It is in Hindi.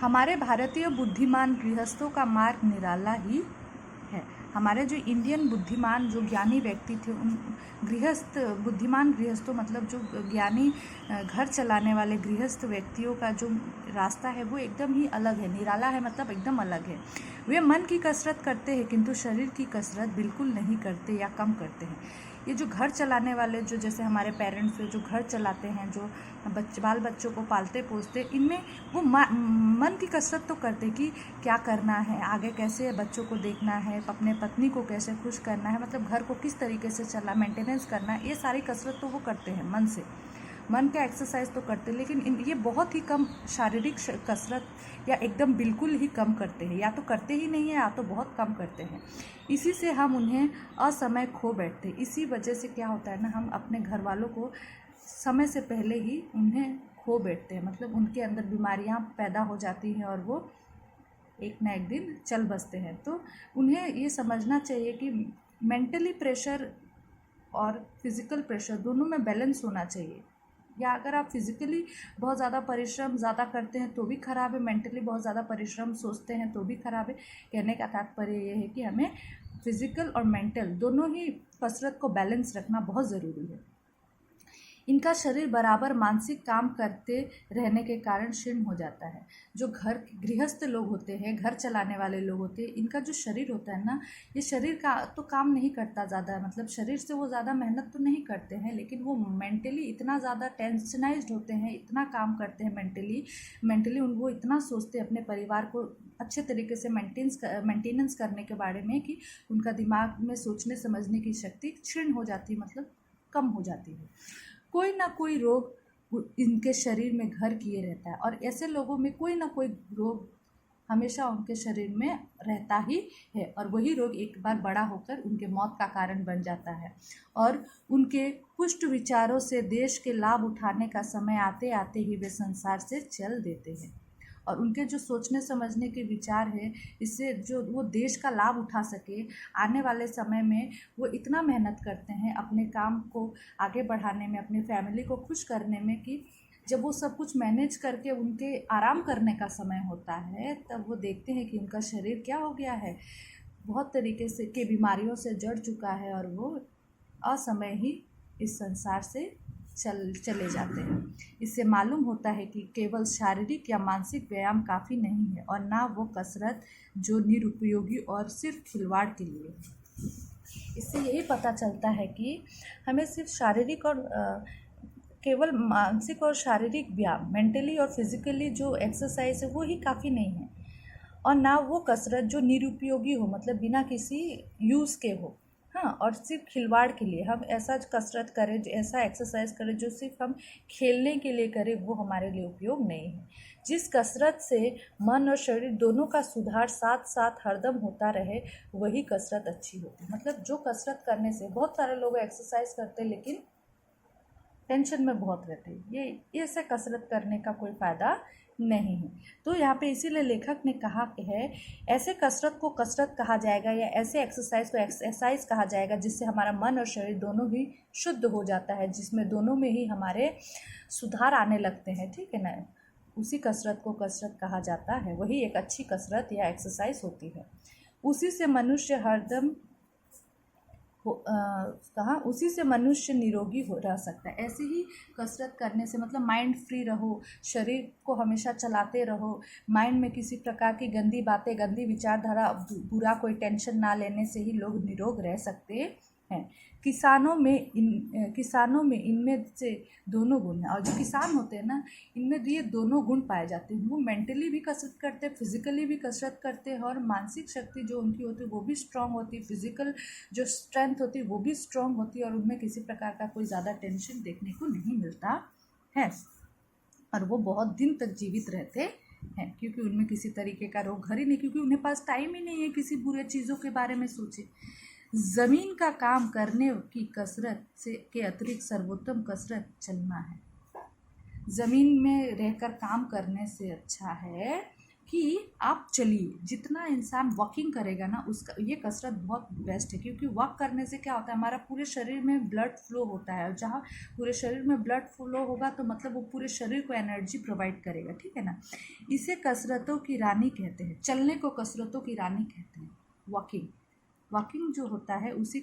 हमारे भारतीय बुद्धिमान गृहस्थों का मार्ग निराला ही है। हमारे जो इंडियन बुद्धिमान जो ज्ञानी व्यक्ति थे, उन गृहस्थ बुद्धिमान गृहस्थों मतलब जो ज्ञानी घर चलाने वाले गृहस्थ व्यक्तियों का जो रास्ता है वो एकदम ही अलग है। निराला है मतलब एकदम अलग है। वे मन की कसरत करते हैं किंतु शरीर की कसरत बिल्कुल नहीं करते या कम करते हैं। ये जो घर चलाने वाले जो जैसे हमारे पेरेंट्स जो घर चलाते हैं, जो बाल बच्चों को पालते पोसते, इनमें वो मन की कसरत तो करते कि क्या करना है, आगे कैसे बच्चों को देखना है, अपने पत्नी को कैसे खुश करना है, मतलब घर को किस तरीके से चला मेंटेनेंस करना है, ये सारी कसरत तो वो करते हैं मन से, मन का एक्सरसाइज तो करते हैं। लेकिन ये बहुत ही कम शारीरिक कसरत या एकदम बिल्कुल ही कम करते हैं, या तो करते ही नहीं है या तो बहुत कम करते हैं। इसी से हम उन्हें असमय खो बैठते हैं। इसी वजह से क्या होता है ना, हम अपने घर वालों को समय से पहले ही उन्हें खो बैठते हैं, मतलब उनके अंदर बीमारियां पैदा हो जाती हैं और वो एक ना एक दिन चल बसते हैं। तो उन्हें ये समझना चाहिए कि मेंटली प्रेशर और फिज़िकल प्रेशर दोनों में बैलेंस होना चाहिए। या अगर आप फिज़िकली बहुत ज़्यादा परिश्रम ज़्यादा करते हैं तो भी ख़राब है, मेंटली बहुत ज़्यादा परिश्रम सोचते हैं तो भी ख़राब है। कहने का तात्पर्य ये है कि हमें फिज़िकल और मेंटल दोनों ही कसरत को बैलेंस रखना बहुत ज़रूरी है। इनका शरीर बराबर मानसिक काम करते रहने के कारण क्षीण हो जाता है। जो घर गृहस्थ लोग होते हैं, घर चलाने वाले लोग होते हैं, इनका जो शरीर होता है ना, ये शरीर का तो काम नहीं करता ज़्यादा, मतलब शरीर से वो ज़्यादा मेहनत तो नहीं करते हैं, लेकिन वो मेंटली इतना ज़्यादा टेंशनाइज्ड होते हैं, इतना काम करते हैं मेंटली वो इतना सोचते हैं अपने परिवार को अच्छे तरीके से मेंटेनेंस करने के बारे में कि उनका दिमाग में सोचने समझने की शक्ति क्षीण हो जाती है, मतलब कम हो जाती है। कोई ना कोई रोग इनके शरीर में घर किए रहता है और ऐसे लोगों में कोई ना कोई रोग हमेशा उनके शरीर में रहता ही है, और वही रोग एक बार बड़ा होकर उनके मौत का कारण बन जाता है। और उनके पुष्ट विचारों से देश के लाभ उठाने का समय आते आते ही वे संसार से चल देते हैं। और उनके जो सोचने समझने के विचार है, इससे जो वो देश का लाभ उठा सके आने वाले समय में, वो इतना मेहनत करते हैं अपने काम को आगे बढ़ाने में, अपने फैमिली को खुश करने में, कि जब वो सब कुछ मैनेज करके उनके आराम करने का समय होता है, तब वो देखते हैं कि उनका शरीर क्या हो गया है, बहुत तरीके से के बीमारियों से जड़ चुका है और वो असमय ही इस संसार से चले जाते हैं। इससे मालूम होता है कि केवल शारीरिक या मानसिक व्यायाम काफ़ी नहीं है और ना वो कसरत जो निरुपयोगी और सिर्फ खिलवाड़ के लिए है। इससे यही पता चलता है कि हमें सिर्फ शारीरिक और केवल मानसिक और शारीरिक व्यायाम, मेंटली और फिजिकली जो एक्सरसाइज है वो ही काफ़ी नहीं है, और ना वो कसरत जो निरुपयोगी हो, मतलब बिना किसी यूज़ के हो। हाँ, और सिर्फ खिलवाड़ के लिए हम ऐसा कसरत करें, ऐसा एक्सरसाइज करें जो सिर्फ हम खेलने के लिए करें, वो हमारे लिए उपयोग नहीं है। जिस कसरत से मन और शरीर दोनों का सुधार साथ साथ हरदम होता रहे, वही कसरत अच्छी होती है। मतलब जो कसरत करने से, बहुत सारे लोग एक्सरसाइज करते हैं लेकिन टेंशन में बहुत रहते हैं, ये ऐसे कसरत करने का कोई फ़ायदा नहीं है। तो यहाँ पे इसीलिए लेखक ने कहा कि है ऐसे कसरत को कसरत कहा जाएगा, या ऐसे एक्सरसाइज को एक्सरसाइज कहा जाएगा जिससे हमारा मन और शरीर दोनों ही शुद्ध हो जाता है, जिसमें दोनों में ही हमारे सुधार आने लगते हैं, ठीक है ना। उसी कसरत को कसरत कहा जाता है, वही एक अच्छी कसरत या एक्सरसाइज होती है। उसी से मनुष्य हरदम उसी से मनुष्य निरोगी हो रह सकता है। ऐसे ही कसरत करने से, मतलब माइंड फ्री रहो, शरीर को हमेशा चलाते रहो, माइंड में किसी प्रकार की गंदी बातें, गंदी विचारधारा, बुरा कोई टेंशन ना लेने से ही लोग निरोग रह सकते हैं। किसानों में इनमें से दोनों गुण हैं, और जो किसान होते हैं ना, इनमें ये दोनों गुण पाए जाते हैं। वो मेंटली भी कसरत करते हैं, फिजिकली भी कसरत करते हैं, और मानसिक शक्ति जो उनकी होती है वो भी स्ट्रांग होती है, फिजिकल जो स्ट्रेंथ होती है वो भी स्ट्रांग होती है, और उनमें किसी प्रकार का कोई ज़्यादा टेंशन देखने को नहीं मिलता है, और वो बहुत दिन तक जीवित रहते हैं, क्योंकि उनमें किसी तरीके का रोग घर ही नहीं, क्योंकि उन्हें पास टाइम ही नहीं है किसी बुरे चीज़ों के बारे में सोचे। ज़मीन का काम करने की कसरत से के अतिरिक्त सर्वोत्तम कसरत चलना है। ज़मीन में रहकर काम करने से अच्छा है कि आप चलिए, जितना इंसान वॉकिंग करेगा ना उसका ये कसरत बहुत बेस्ट है, क्योंकि वॉक करने से क्या होता है, हमारा पूरे शरीर में ब्लड फ्लो होता है, और जहाँ पूरे शरीर में ब्लड फ्लो होगा तो मतलब वो पूरे शरीर को एनर्जी प्रोवाइड करेगा, ठीक है ना। इसे कसरतों की रानी कहते हैं, चलने को कसरतों की रानी कहते हैं। वॉकिंग, वॉकिंग जो होता है उसी